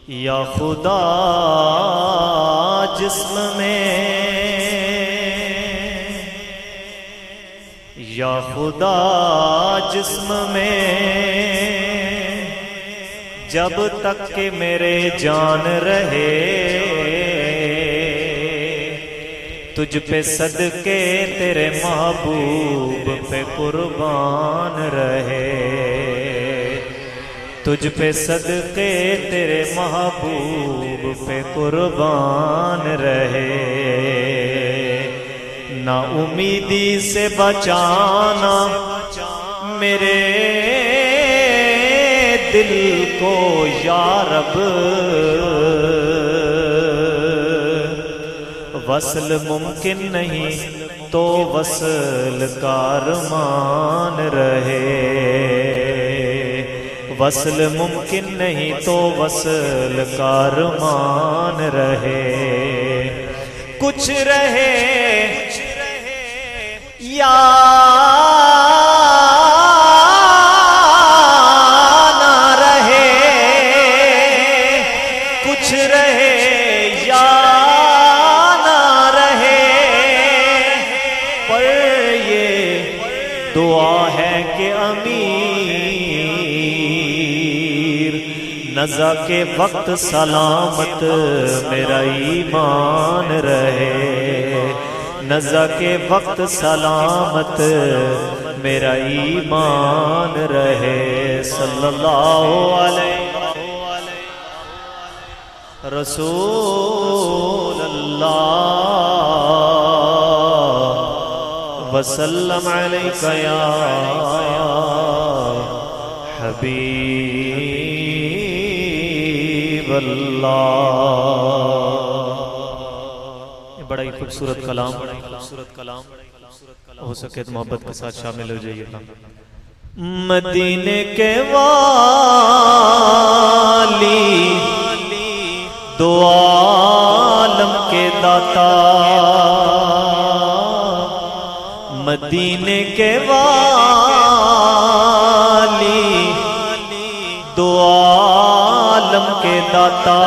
یا خدا جسم میں، یا خدا جسم میں، جب تک کہ میرے جان رہے، تجھ پہ صدقے تیرے محبوب پہ قربان رہے، تجھ پہ صدقے تیرے محبوب پہ قربان رہے، نا امیدی سے بچانا میرے دل کو یا رب، وصل ممکن نہیں تو وصل کا ارمان رہے، وصل ممکن نہیں تو وصل کا ارمان رہے، کچھ رہے یا نہ رہے، کچھ رہے یا نہ رہے، پر یہ دعا ہے کہ امیر نزا کے وقت سلامت میرا ایمان رہے، نزا کے وقت سلامت میرا ایمان رہے، صلی اللہ علیہ رسول اللہ وسلم علیک یا حبیب اللہ۔ بڑا ہی خوبصورت کلام، ہو سکے تو محبت کے ساتھ شامل ہو جائیے گا۔ مدینے کے والی دو عالم کے داتا، مدینے کے والی دو عالم کے داتا،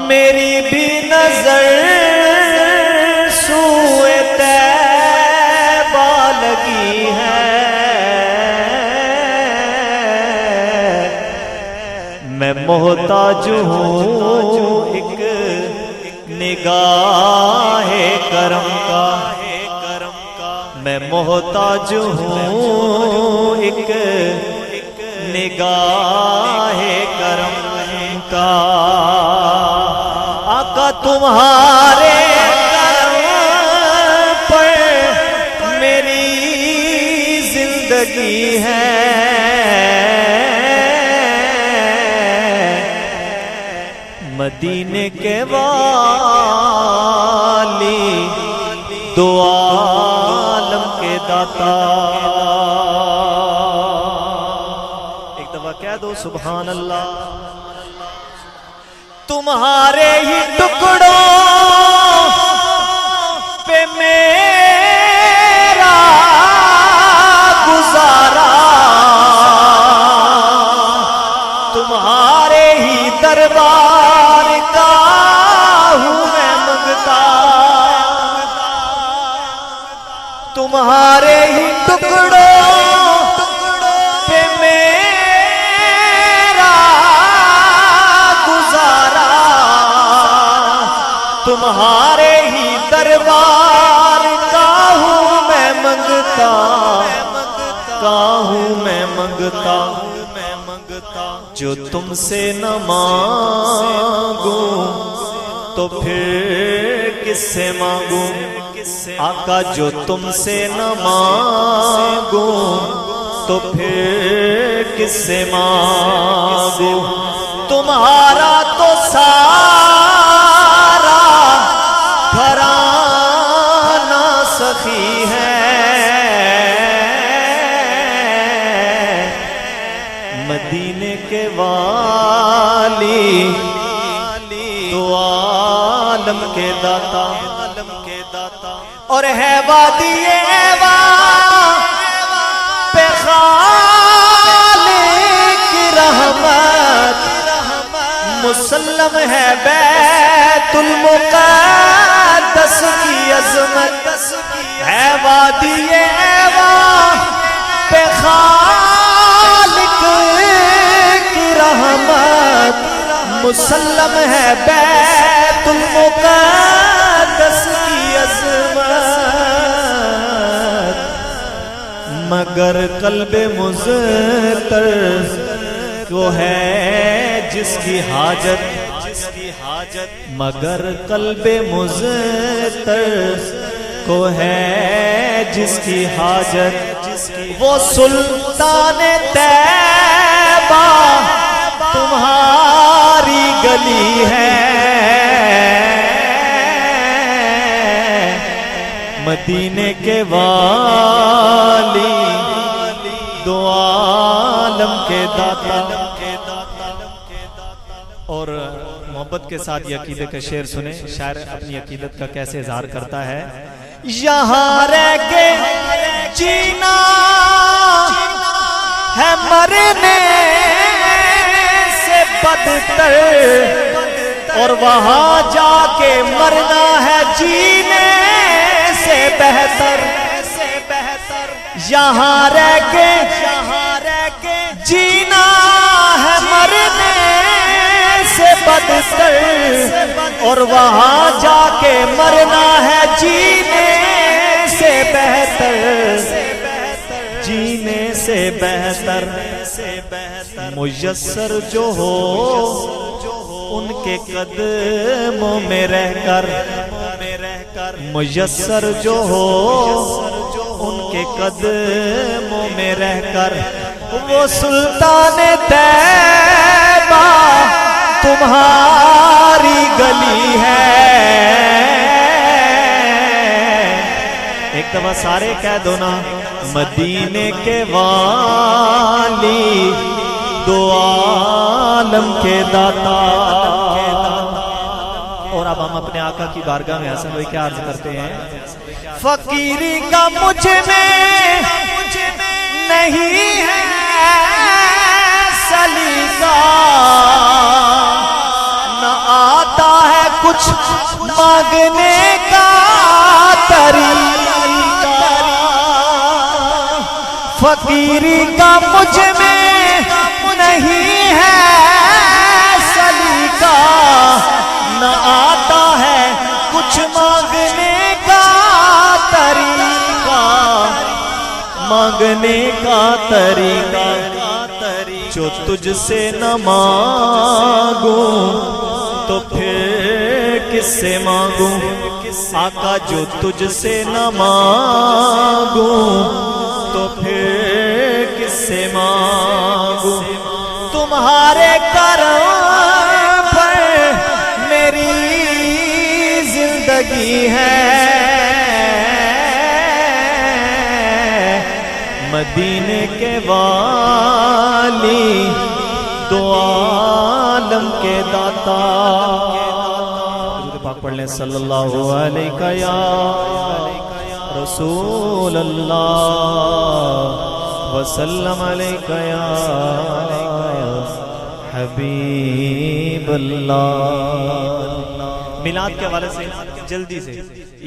میری بھی نظر سوئے طیبہ لگی ہے، میں محتاج ہوں ایک نگاہ کرم کا، میں محتاج ہوں ایک نگاہ کرم کا، آقا تمہارے کرم پر میری زندگی ہے، مدینے کے والی دو عالم کے داتا، ایک دفعہ کہہ دو سبحان اللہ۔ تمہارے ہی ٹکڑوں پہ میرا گزارا، تمہارے ہی دربار کا ہوں میں منگتا، تمہارے ہی ٹکڑوں پہ میرا گزارا، تمہارے ہی دربار کا ہوں میں منگتا، کا ہوں میں منگتا، جو تم سے نہ مانگوں تو پھر کس سے مانگوں، آقا جو تم سے نہ مانگوں تو پھر کس سے مانگوں، تمہارا تو سارا گھرانہ سخی ہے، مدینے کے والی دو عالم کے داتا، اور ہے وادی ایوا پہ خالق رحمت، مسلم ہے بیت المقدس کی عظمت، ہے وادی ایواں پہ خالق کی رحمت، مسلم ہے بیت المقدس کی عظمت، مگر قلب مضطر کو ہے جس کی حاجت، مگر قلب مضطر کو ہے جس کی حاجت، وہ سلطان طیبہ تمہاری گلی ہے، مدینے کے والی دو عالم کے داتا۔ اور محبت کے ساتھ یہ عقیدے کا شعر سنیں، شاعر اپنی عقیدت کا کیسے اظہار کرتا ہے۔ یہاں رہ کے جینا ہے مرنے سے بدتر، اور وہاں جا کے مرنا ہے جینے سے بہتر، یہاں رہ کے جینا ہے مرنے سے بدتر، اور وہاں جا کے مرنا ہے جینے سے بہتر، جینے سے بہتر، میسر جو ہو ان کے قدموں میں رہ کر، میسر جو ہو ان کے قدموں میں رہ کر، وہ سلطان طیبہ تمہاری گلی ہے۔ ایک دفعہ سارے کہہ دو نا، مدینے کے والی دو عالم کے داتا۔ اور اب ہم اپنے آقا کی بارگاہ میں حسن بھائی کیا عرض کرتے ہیں؟ فقیری کا مجھ میں نہیں ہے سلیقہ، نہ آتا ہے کچھ مانگنے کا طریقہ، فقیری کا مجھ میں نہیں ہے سلیقہ، نہ آتا ہے کچھ مانگنے کا طریقہ، مانگنے کا طریقہ، جو تجھ سے نہ مانگوں تو پھر کس سے مانگوں، آقا جو تجھ سے نہ مانگوں تو پھر کس سے مانگوں، تمہارے کرم پر میری زندگی ہے، مدینے کے والی دو عالم کے داتا۔ درود پاک پڑھ لیں، صلی اللہ علیہ یا رسول اللہ وسلم علیہ یا حبیب اللہ۔ میلاد کے حوالے سے جلدی سے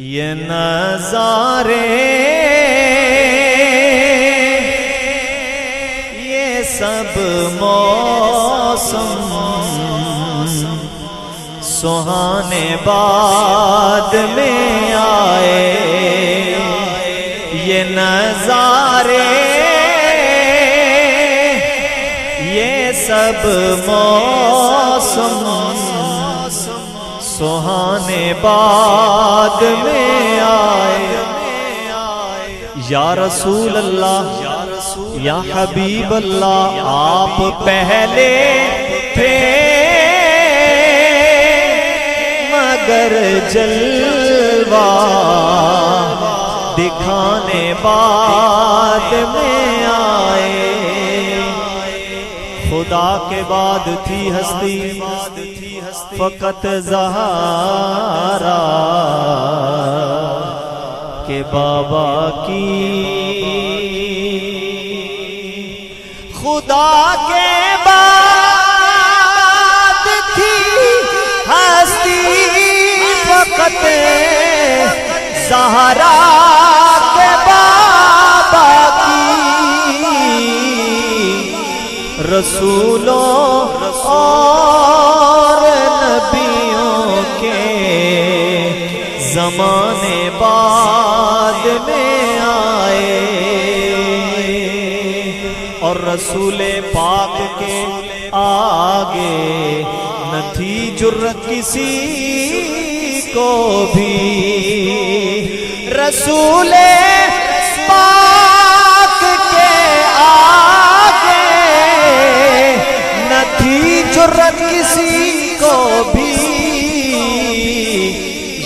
یہ نظارے سب موسم سہانے بعد میں آئے، یہ نظارے یہ سب موسم سہانے بعد میں آئے، یا رسول اللہ یا حبیب اللہ آپ پہلے تھے مگر جلوہ دکھانے بعد میں آئے، خدا کے بعد تھی ہستی فقط زہرا کہ بابا کی، خدا کے بعد تھی خط زہرا کے بابا کی، رسولوں اور نبیوں کے زمانے بعد میں آئے، اور رسول پاک کے آگے نہ تھی جرت کسی کو بھی، رسول پاک کے آگے نہ تھی جرت کسی کو بھی،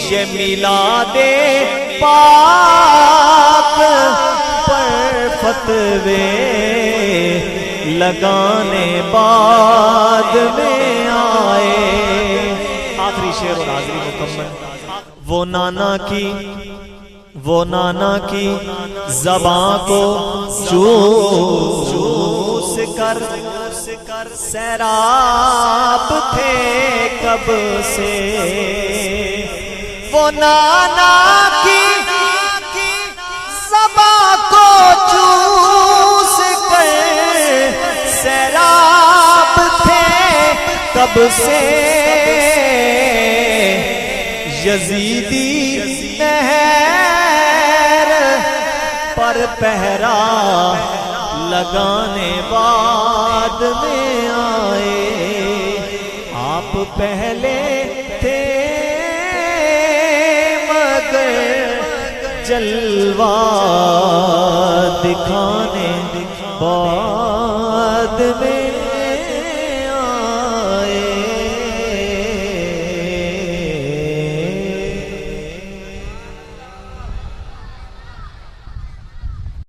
یہ میلاد پاک پر فتوے لگانے بعد میں آئے۔ آخری شعر اور حاضری مکمل۔ وہ نانا کی زباں کو چوس کر سیراب تھے کب سے، وہ نانا کی زباں کو چوس کر سیراب تھے کب سے، یزیدی نہر پر پہرا لگانے بعد میں آئے، آپ پہلے تھے مگر جلوہ دکھانے بعد میں